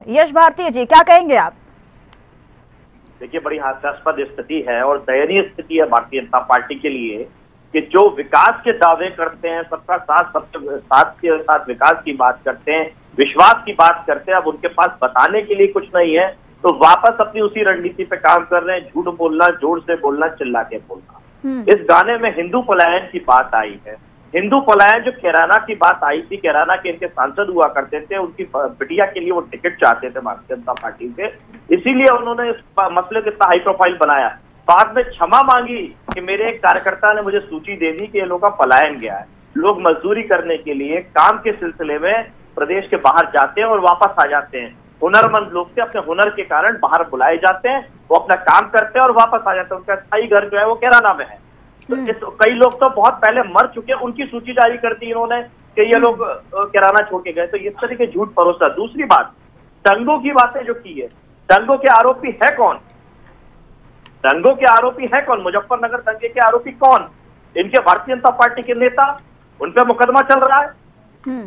यश भारती जी, क्या कहेंगे आप? देखिए, बड़ी हास्यास्पद स्थिति है और दयनीय स्थिति है भारतीय जनता पार्टी के लिए कि जो विकास के दावे करते हैं, सबका साथ सबके साथ के साथ विकास की बात करते हैं, विश्वास की बात करते हैं, अब उनके पास बताने के लिए कुछ नहीं है तो वापस अपनी उसी रणनीति पे काम कर रहे हैं, झूठ बोलना, जोर से बोलना, चिल्ला के बोलना। इस गाने में हिंदू पलायन की बात आई है। हिंदू पलायन जो कैराना की बात आई थी, कैराना के इनके सांसद हुआ करते थे, उनकी बिटिया के लिए वो टिकट चाहते थे भारतीय जनता पार्टी से, इसीलिए उन्होंने इस मसले को इतना हाई प्रोफाइल बनाया। बाद में क्षमा मांगी कि मेरे एक कार्यकर्ता ने मुझे सूची दे दी कि ये लोग का पलायन गया है। लोग मजदूरी करने के लिए काम के सिलसिले में प्रदेश के बाहर जाते हैं और वापस आ जाते हैं। हुनरमंद लोग से अपने हुनर के कारण बाहर बुलाए जाते हैं, वो अपना काम करते हैं और वापस आ जाते हैं। उनका स्थायी घर जो है वो कैराना में है। तो कई लोग तो बहुत पहले मर चुके हैं, उनकी सूची जारी कर दी इन्होंने कि ये लोग कैराना छोड़ के गए। तो इस तरह के झूठ परोसा। दूसरी बात, दंगों की बातें जो की है, दंगों के आरोपी है कौन? दंगों के आरोपी है कौन? मुजफ्फरनगर दंगे के आरोपी कौन? इनके भारतीय जनता पार्टी के नेता, उन पर मुकदमा चल रहा है।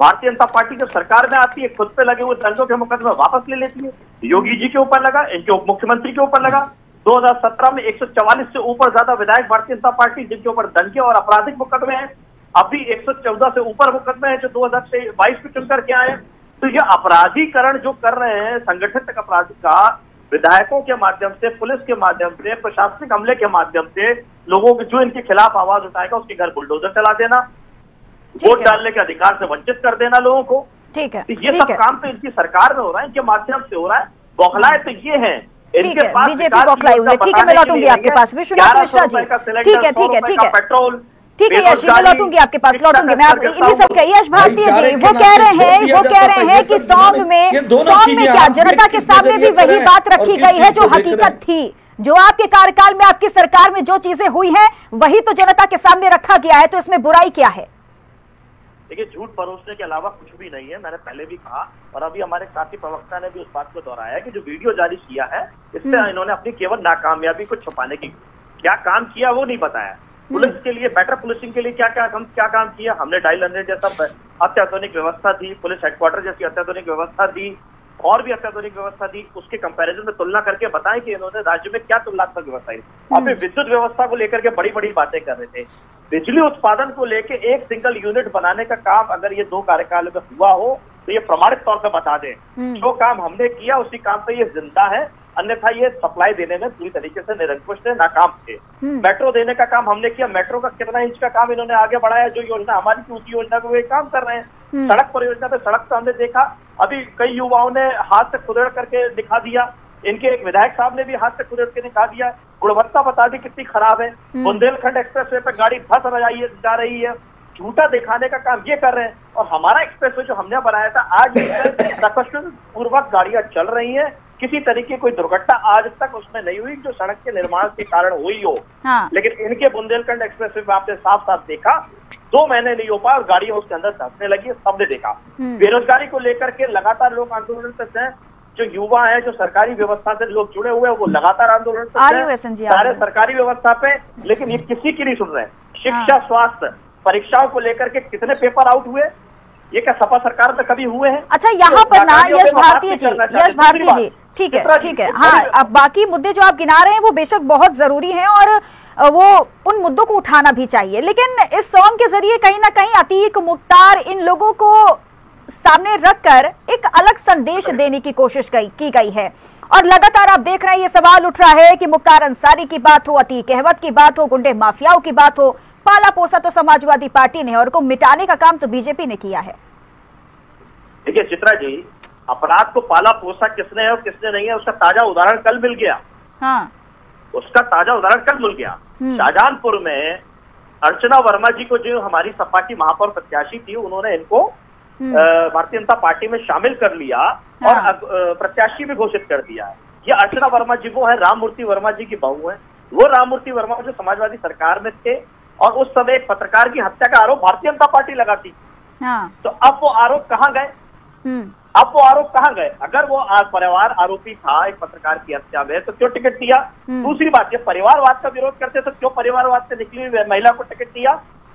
भारतीय जनता पार्टी जब सरकार में आती है, खुद पे लगे हुए दंगों के मुकदमे वापस ले लेती है। योगी जी के ऊपर लगा, इनके उप मुख्यमंत्री के ऊपर लगा। 2017 में 144 से ऊपर ज्यादा विधायक भारतीय जनता पार्टी जिनके ऊपर दंगे और आपराधिक मुकदमे हैं। अभी 114 से ऊपर मुकदमे हैं जो 2022 में चुन करके आए। तो ये अपराधीकरण जो कर रहे हैं, संगठित अपराध का, विधायकों के माध्यम से, पुलिस के माध्यम से, प्रशासनिक हमले के माध्यम से लोगों के जो इनके खिलाफ आवाज उठाएगा उसके घर बुलडोजर चला देना, वोट डालने के अधिकार से वंचित कर देना लोगों को। ठीक है, ये सब काम तो इनकी सरकार में हो रहा है, इनके माध्यम से हो रहा है। बौखलाए तो ये है, इनके पास बीजेपी बौखलाई हुई है। ठीक है, मैं लौटूंगी आपके पास विश्वनाथ मिश्रा जी। ठीक है पेट्रोल, ठीक है यश, मैं लौटूंगी आपके पास, लौटूंगी मैं। आप इन्हीं सब यश भारती जी वो कह रहे हैं कि सॉन्ग में क्या जनता के सामने भी वही बात रखी गई है जो हकीकत थी, जो आपके कार्यकाल में, आपकी सरकार में जो चीजें हुई हैं वही तो जनता के सामने रखा गया है। तो इसमें बुराई क्या है? देखिए, झूठ परोसने के अलावा कुछ भी नहीं है। मैंने पहले भी कहा और अभी हमारे साथी प्रवक्ता ने भी उस बात को दोहराया कि जो वीडियो जारी किया है इससे इन्होंने अपनी केवल नाकामयाबी को छुपाने की, क्या काम किया वो नहीं बताया। पुलिस के लिए, बेटर पुलिसिंग के लिए क्या काम किया हमने। डायल 100 जैसा अत्याधुनिक व्यवस्था दी, पुलिस हेडक्वार्टर जैसी अत्याधुनिक व्यवस्था दी, और भी अत्याधुनिक व्यवस्था दी। उसके कंपैरिजन में तुलना करके बताएं कि इन्होंने राज्य में क्या तुलनात्मक व्यवस्था दी। अभी विद्युत व्यवस्था को लेकर के बड़ी बड़ी बातें कर रहे थे। बिजली उत्पादन को लेकर एक सिंगल यूनिट बनाने का काम अगर ये 2 कार्यकाल में हुआ हो तो ये प्रमाणित तौर पर बता दें। जो काम हमने किया उसी काम पे ये जिंदा है, अन्यथा ये सप्लाई देने में पूरी तरीके से निरंकुश थे, नाकाम थे। मेट्रो देने का काम हमने किया, मेट्रो का कितना इंच का काम इन्होंने आगे बढ़ाया। जो योजना हमारी थी उसी योजना को वे काम कर रहे हैं। सड़क परियोजना पे सड़क तो हमने देखा, अभी कई युवाओं ने हाथ से खुदेड़ करके दिखा दिया। इनके एक विधायक साहब ने भी हाथ से खुदेड़ के दिखा दिया। गुणवत्ता बता दी कितनी खराब है। बुंदेलखंड एक्सप्रेसवे पे गाड़ी धस जा रही है, झूठा दिखाने का काम ये कर रहे हैं। और हमारा एक्सप्रेसवे जो हमने बनाया था, आज सकुशल पूर्वक गाड़ियां चल रही हैं। किसी तरीके कोई दुर्घटना आज तक उसमें नहीं हुई जो सड़क के निर्माण के कारण हुई हो। लेकिन इनके बुंदेलखंड एक्सप्रेसवे पे आपने साफ साफ देखा 2 महीने नहीं हो पाए और गाड़ियां उसके अंदर धंसने लगी, सबने देखा। बेरोजगारी को लेकर के लगातार लोग आंदोलन करते हैं। जो युवा है, जो सरकारी व्यवस्था से लोग जुड़े हुए हैं, वो लगातार आंदोलन करते हैं सारे सरकारी व्यवस्था पे। लेकिन ये किसी की नहीं सुन रहे। शिक्षा, स्वास्थ्य, परीक्षाओं को लेकर के कितने पेपर आउट हुए, ये क्या सपा सरकार में कभी हुए हैं? अच्छा, यहाँ पर ना यश भारती जी, ठीक है, हाँ, अब बाकी मुद्दे जो आप गिना रहे हैं वो बेशक बहुत जरूरी हैं और वो उन मुद्दों को उठाना भी चाहिए। लेकिन इस सॉन्ग के जरिए कहीं ना कहीं अतीक, मुख्तार, इन लोगों को सामने रखकर एक अलग संदेश देने की कोशिश की गई है। और लगातार आप देख रहे हैं ये सवाल उठ रहा है कि मुख्तार अंसारी की बात हो, अतीक अहमद की बात हो, गुंडे माफियाओं की बात हो, पाला पोसा तो समाजवादी पार्टी ने और को मिटाने का काम तो बीजेपी ने किया है। देखिए चित्रा जी, अपराध को पाला पोसा किसने है और किसने नहीं है उसका ताजा उदाहरण कल मिल गया। हाँ, उसका ताजा उदाहरण कल मिल गया। शाहजहांपुर में अर्चना वर्मा जी को, जो हमारी सपा की महापौर प्रत्याशी थी, उन्होंने इनको भारतीय जनता पार्टी में शामिल कर लिया और प्रत्याशी भी घोषित कर दिया है। ये अर्चना वर्मा जी वो है, राममूर्ति वर्मा जी की बहू है। वो राममूर्ति वर्मा जो समाजवादी सरकार में थे और उस समय एक पत्रकार की हत्या का आरोप भारतीय जनता पार्टी लगाती। तो अब वो आरोप कहाँ गए? अगर वो परिवार आरोपी था एक पत्रकार की हत्या में तो क्यों टिकट दिया? दूसरी बात, ये परिवारवाद का विरोध करते तो क्यों परिवारवाद से निकली हुई महिला को टिकट दिया?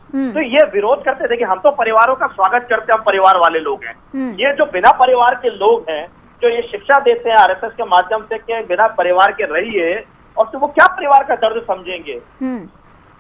तो ये विरोध करते थे कि हम तो परिवारों का स्वागत करते हैं, हम परिवार वाले लोग हैं। ये जो बिना परिवार के लोग हैं जो ये शिक्षा देते हैं आरएसएस के माध्यम से कि बिना परिवार के रहिए, और तो वो क्या परिवार का दर्द समझेंगे,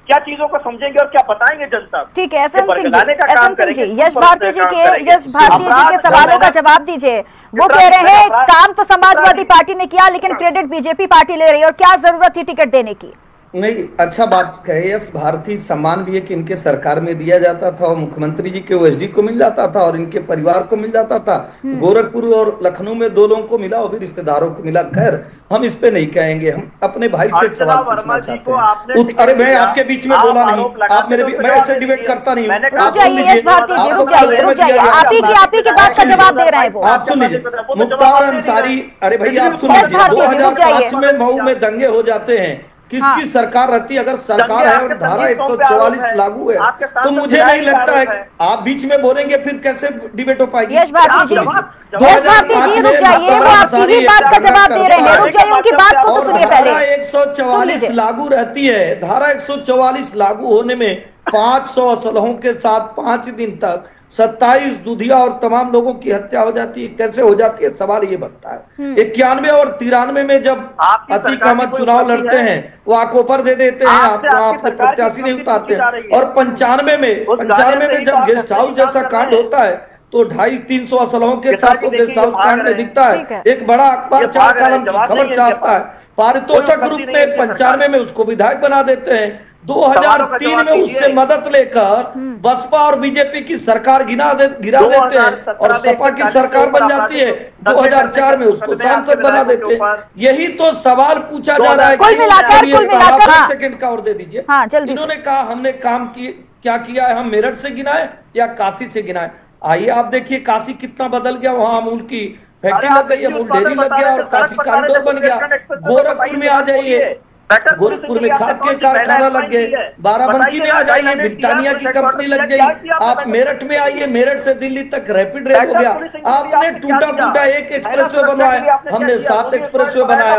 क्या चीजों को समझेंगे और क्या बताएंगे जनता। ठीक है, एसएन सिंह जी, यश भारती जी के सवालों का जवाब दीजिए। वो कह रहे हैं काम तो समाजवादी पार्टी ने किया, लेकिन क्रेडिट बीजेपी पार्टी ले रही है, और क्या जरूरत थी टिकट देने की? नहीं, अच्छा बात कहे। यश भारती सम्मान भी है कि इनके सरकार में दिया जाता था और मुख्यमंत्री जी के ओएसडी को मिल जाता था और इनके परिवार को मिल जाता था। गोरखपुर और लखनऊ में 2 लोगों को मिला और भी रिश्तेदारों को मिला। खैर, हम इस पे नहीं कहेंगे, हम अपने भाई से एक सवाल पूछना चाहते हैं। अरे मैं आपके बीच में बोला नहीं, आप मेरे मैं ऐसे डिबेट करता नहीं हूँ। रुक जाइए यश भारती जी, रुक जाइए, आप ही की बात का जवाब दे रहे हैं वो। आप सुन लीजिए, मुख्तार अंसारी, अरे भैया आप सुन लीजिए, 2005 में मऊ में दंगे हो जाते हैं, किसकी सरकार रहती है? अगर सरकार है और धारा 144 लागू है तो मुझे नहीं लगता है आप बीच में बोलेंगे, फिर कैसे डिबेट हो पाएगी? यश भारती जी रुक जाइए, वो आपकी ही बात का जवाब दे रहे हैं, रुक जाइए, उनकी बात को तो सुनिए पहले। 144 लागू रहती है, धारा 144 लागू होने में 500 असलहों के साथ 5 दिन तक 27 दुधिया और तमाम लोगों की हत्या हो जाती है। कैसे हो जाती है, सवाल ये बनता है। 91 और 93 में जब अतीक अहमद चुनाव लड़ते हैं, वो आंखों पर दे देते हैं, आपको प्रत्याशी नहीं उतारते हैं। और 95 में जब गेस्ट हाउस जैसा कांड होता है तो 250-300 असलहों के साथ वो गेस्ट हाउस कांड में दिखता है। एक बड़ा अखबार 4 कॉलम की खबर छापता है, पारितोषिक रूप में 95 में उसको विधायक बना देते हैं। 2003 में उससे मदद लेकर बसपा और बीजेपी की सरकार गिरा देते हैं और सपा की सरकार बन जाती है। 2004 में उसको सांसद बना देते हैं। यही तो सवाल पूछा जा रहा है। कुल मिलाकर सेकंड का और दे दीजिए। हाँ, जल्दी। इन्होंने कहा हमने काम क्या किया है, हम मेरठ से गिनाए या काशी से गिनाए? आइए आप देखिए काशी कितना बदल गया, वहां अमूल की फैक्ट्री लग गई, अमूल डेयरी लग गया और काशी कॉरिडोर बन गया। गोरखपुर में आ जाइए, गोरखपुर में खाद के कारखाना लग गए। बाराबंकी में आ जाइए, ब्रिटानिया की कंपनी लग गई। आप मेरठ में आइए, मेरठ से दिल्ली तक रैपिड रेल हो गया। आपने टूटा फूटा एक एक्सप्रेसवे बनवाया, हमने 7 एक्सप्रेसवे बनाया।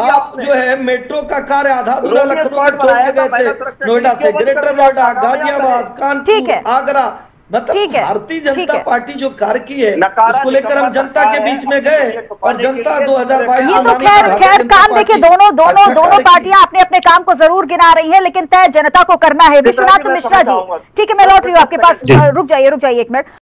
आप जो है मेट्रो का कार्य आधा अधूरा लखनऊ में छोड़ के गए थे। नोएडा से ग्रेटर नोएडा, गाजियाबाद, कानपुर, आगरा, मतलब भारतीय जनता पार्टी जो कार्य की है उसको लेकर हम जनता के बीच में गए और जनता 2022। ये तो खैर काम देखिए, दोनों पार्टियां अपने अपने काम को जरूर गिना रही हैं, लेकिन तय जनता को करना है। विश्वनाथ मिश्रा जी, ठीक है, मैं लौट रही हूँ आपके पास, रुक जाइए 1 मिनट।